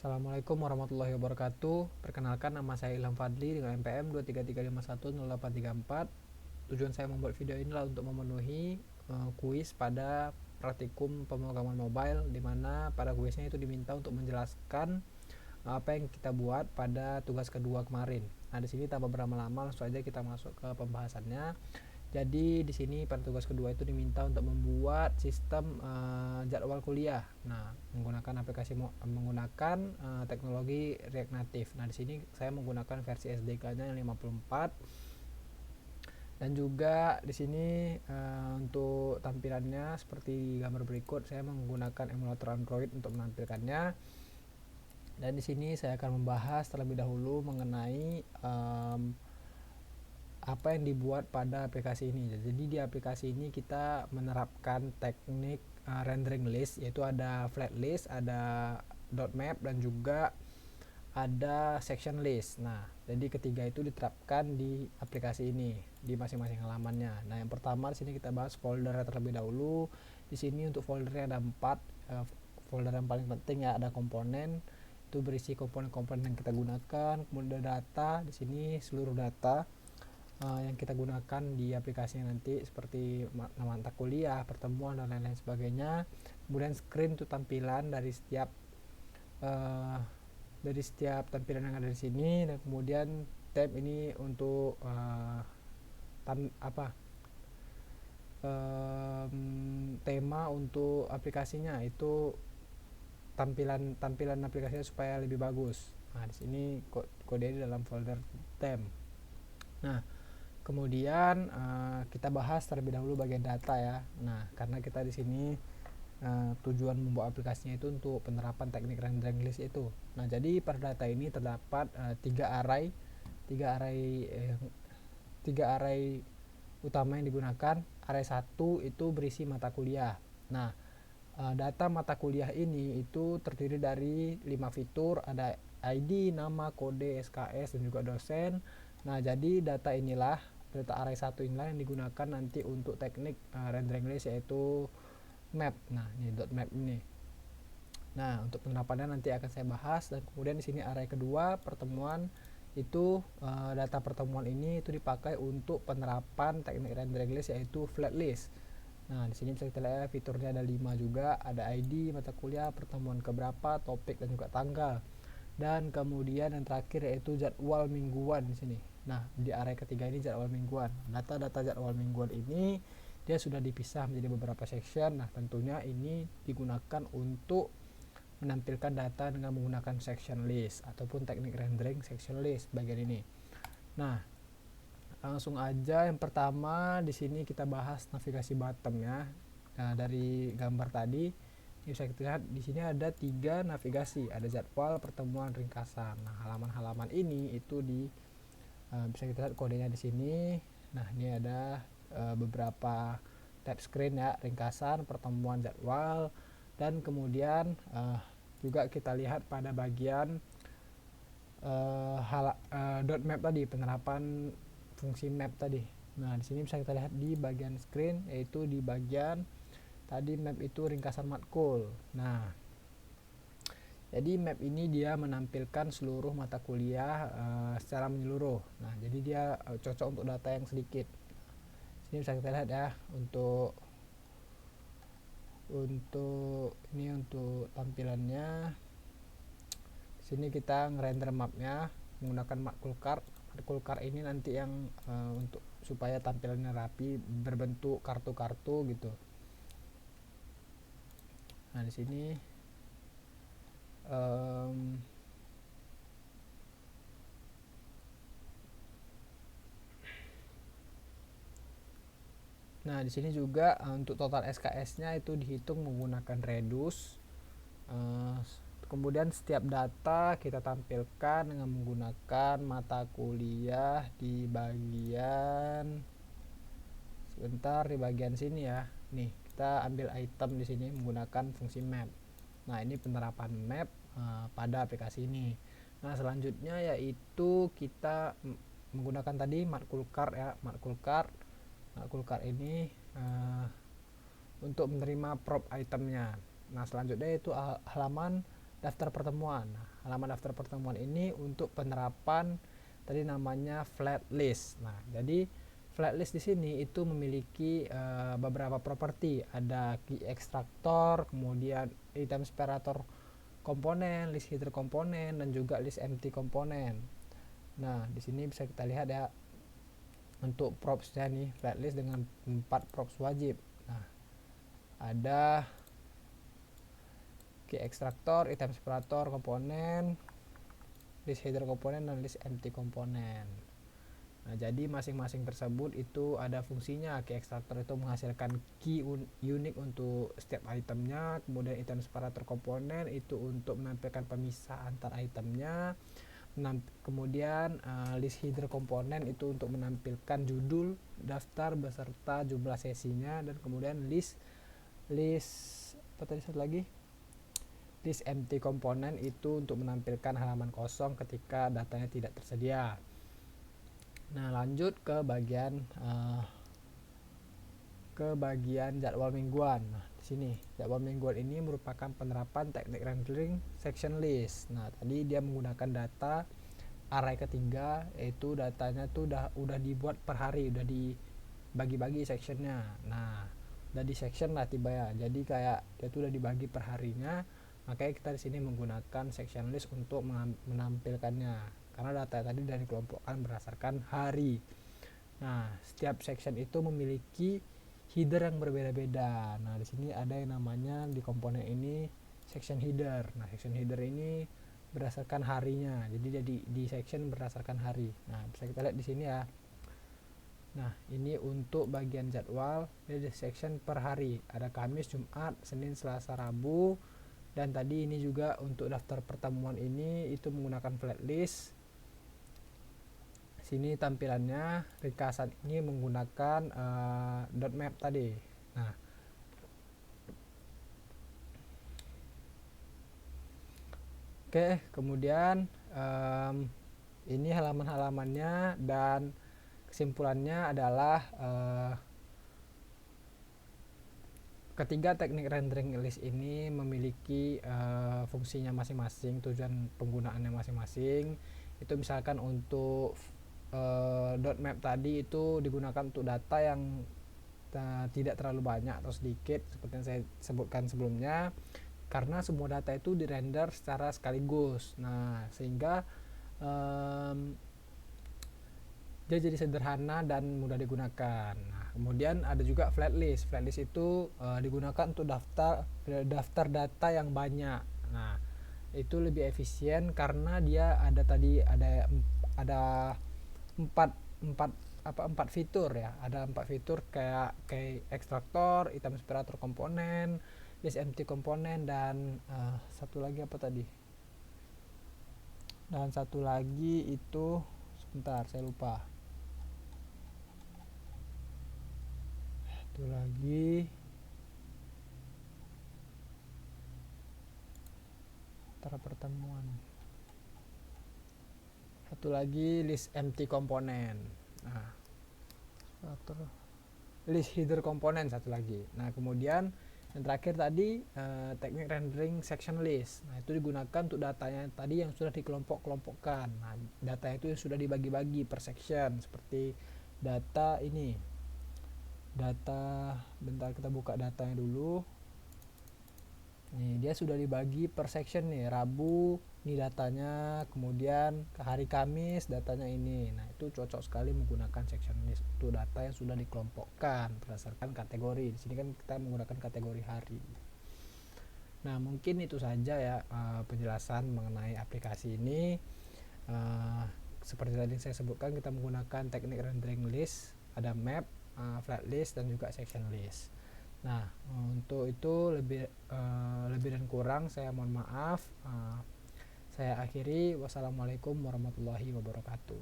Assalamualaikum warahmatullahi wabarakatuh. Perkenalkan, nama saya Ilham Fadli dengan NPM 233510834. Tujuan saya membuat video inilah untuk memenuhi kuis pada praktikum pemrograman mobile, di mana pada kuisnya itu diminta untuk menjelaskan apa yang kita buat pada tugas kedua kemarin. Nah, di sini tanpa berlama-lama langsung aja kita masuk ke pembahasannya. Jadi di sini pada tugas kedua itu diminta untuk membuat sistem jadwal kuliah. Nah, menggunakan teknologi React Native. Nah, di sini saya menggunakan versi SDK-nya yang 54. Dan juga di sini untuk tampilannya seperti gambar berikut, saya menggunakan emulator Android untuk menampilkannya. Dan di sini saya akan membahas terlebih dahulu mengenai apa yang dibuat pada aplikasi ini. Jadi di aplikasi ini kita menerapkan teknik rendering list, yaitu ada flat list, ada dot map, dan juga ada section list. Nah, jadi ketiga itu diterapkan di aplikasi ini di masing-masing halamannya. Nah, yang pertama di sini kita bahas folder terlebih dahulu. Di sini untuk foldernya ada 4 folder yang paling penting ya, ada komponen, itu berisi komponen-komponen yang kita gunakan, kemudian data, di sini seluruh data yang kita gunakan di aplikasinya nanti, seperti nama mata kuliah, pertemuan, dan lain-lain sebagainya. Kemudian screen itu tampilan dari setiap tampilan yang ada di sini, dan kemudian tab ini untuk tema untuk aplikasinya, itu tampilan aplikasinya supaya lebih bagus. Nah, di sini kode di dalam folder theme. Nah, kemudian kita bahas terlebih dahulu bagian data ya. Nah, karena kita di sini tujuan membuat aplikasinya itu untuk penerapan teknik rendering list itu. Nah, jadi pada data ini terdapat 3 array utama yang digunakan. Array 1 itu berisi mata kuliah. Nah, data mata kuliah ini itu terdiri dari 5 fitur, ada ID, nama, kode, SKS, dan juga dosen. Nah, jadi data array 1 inilah yang digunakan nanti untuk teknik rendering list, yaitu map. Nah, ini dot map ini. Nah, untuk penerapannya nanti akan saya bahas. Dan kemudian di sini array kedua, pertemuan, itu data pertemuan ini itu dipakai untuk penerapan teknik rendering list, yaitu flat list. Nah, di sini bisa kita lihat fiturnya ada 5 juga, ada ID, mata kuliah, pertemuan keberapa, topik, dan juga tanggal. Dan kemudian yang terakhir yaitu jadwal mingguan di sini. Nah, di array ketiga ini jadwal mingguan. Data-data jadwal mingguan ini dia sudah dipisah menjadi beberapa section. Nah, tentunya ini digunakan untuk menampilkan data dengan menggunakan section list ataupun teknik rendering section list bagian ini. Nah, langsung aja yang pertama di sini kita bahas navigasi bottom ya. Nah, dari gambar tadi bisa kita lihat di sini ada 3 navigasi, ada jadwal, pertemuan, ringkasan. Nah, halaman-halaman ini itu bisa kita lihat kodenya di sini. Nah, ini ada beberapa tab screen ya, ringkasan, pertemuan, jadwal, dan kemudian juga kita lihat pada bagian dot map tadi, penerapan fungsi map tadi. Nah, di sini bisa kita lihat di bagian screen, yaitu di bagian tadi map itu ringkasan matkul. Nah, jadi map ini dia menampilkan seluruh mata kuliah secara menyeluruh. Nah, jadi dia cocok untuk data yang sedikit. Sini bisa kita lihat ya, untuk tampilannya. Sini kita ngerender mapnya menggunakan matkul card. Matkul card ini nanti yang untuk supaya tampilannya rapi, berbentuk kartu-kartu gitu. Nah, di sini nah, di sini juga untuk total SKS-nya itu dihitung menggunakan reduce. Kemudian setiap data kita tampilkan dengan menggunakan mata kuliah di bagian sini ya. Nih, kita ambil item di sini menggunakan fungsi map. Nah, ini penerapan map pada aplikasi ini. Nah, selanjutnya yaitu kita menggunakan tadi matkul card ya, matkul card ini untuk menerima prop itemnya. Nah, selanjutnya itu halaman daftar pertemuan. Nah, halaman daftar pertemuan ini untuk penerapan tadi namanya flat list. Nah, jadi flat list di sini itu memiliki beberapa properti. Ada key extractor, kemudian item separator komponen, list header komponen, dan juga list empty komponen. Nah, di sini bisa kita lihat ya untuk propsnya nih, flat list dengan 4 props wajib. Nah, ada key extractor, item separator komponen, list header komponen, dan list empty komponen. Nah, jadi masing-masing tersebut itu ada fungsinya. Key extractor itu menghasilkan key unik untuk setiap itemnya, kemudian item separator komponen itu untuk menampilkan pemisah antar itemnya, kemudian list header komponen itu untuk menampilkan judul daftar beserta jumlah sesinya, dan kemudian list apa tadi satu lagi, list empty komponen itu untuk menampilkan halaman kosong ketika datanya tidak tersedia. Nah, lanjut ke bagian jadwal mingguan. Nah, di sini jadwal mingguan ini merupakan penerapan teknik rendering section list. Nah, tadi dia menggunakan data array ketiga, yaitu datanya tuh udah dibuat per hari, udah dibagi-bagi sectionnya. Nah, udah di section lah tiba ya. Jadi kayak dia tuh udah dibagi per harinya. Makanya kita di sini menggunakan section list untuk menampilkannya. Karena data tadi dari dikelompokkan berdasarkan hari. Nah, setiap section itu memiliki header yang berbeda-beda. Nah, di sini ada yang namanya di komponen ini section header. Nah, section header ini berdasarkan harinya. Jadi di section berdasarkan hari. Nah, bisa kita lihat di sini ya. Nah, ini untuk bagian jadwal dari section per hari. Ada Kamis, Jumat, Senin, Selasa, Rabu. Dan tadi ini juga untuk daftar pertemuan ini itu menggunakan flat list. Sini tampilannya ringkasan ini menggunakan dot map tadi. Nah, oke, kemudian ini halaman-halamannya, dan kesimpulannya adalah ketiga teknik rendering list ini memiliki fungsinya masing-masing, tujuan penggunaannya masing-masing. Itu misalkan untuk dot map tadi itu digunakan untuk data yang tidak terlalu banyak atau sedikit seperti yang saya sebutkan sebelumnya, karena semua data itu dirender secara sekaligus. Nah, sehingga dia jadi sederhana dan mudah digunakan. Nah, kemudian ada juga flat list. Flat list itu digunakan untuk daftar data yang banyak. Nah, itu lebih efisien karena dia ada empat fitur ya. Ada 4 fitur kayak ekstraktor, item separator komponen, list empty komponen, dan satu lagi apa tadi? Dan satu lagi itu sebentar saya lupa. Satu lagi antara pertemuan. Satu lagi list empty komponen. Nah, list header komponen satu lagi. Nah, kemudian yang terakhir tadi teknik rendering section list. Nah, itu digunakan untuk datanya tadi yang sudah dikelompok-kelompokkan. Nah, data itu sudah dibagi-bagi per section, seperti data ini. Data, bentar kita buka datanya dulu. Nih, dia sudah dibagi per section nih. Rabu ini datanya, kemudian ke hari Kamis datanya ini. Nah, itu cocok sekali menggunakan section list untuk data yang sudah dikelompokkan berdasarkan kategori. Di sini kan kita menggunakan kategori hari. Nah, mungkin itu saja ya penjelasan mengenai aplikasi ini. Seperti tadi saya sebutkan, kita menggunakan teknik rendering list, ada map, flat list, dan juga section list. Nah, untuk itu lebih dan kurang saya mohon maaf. Saya akhiri. Wassalamualaikum warahmatullahi wabarakatuh.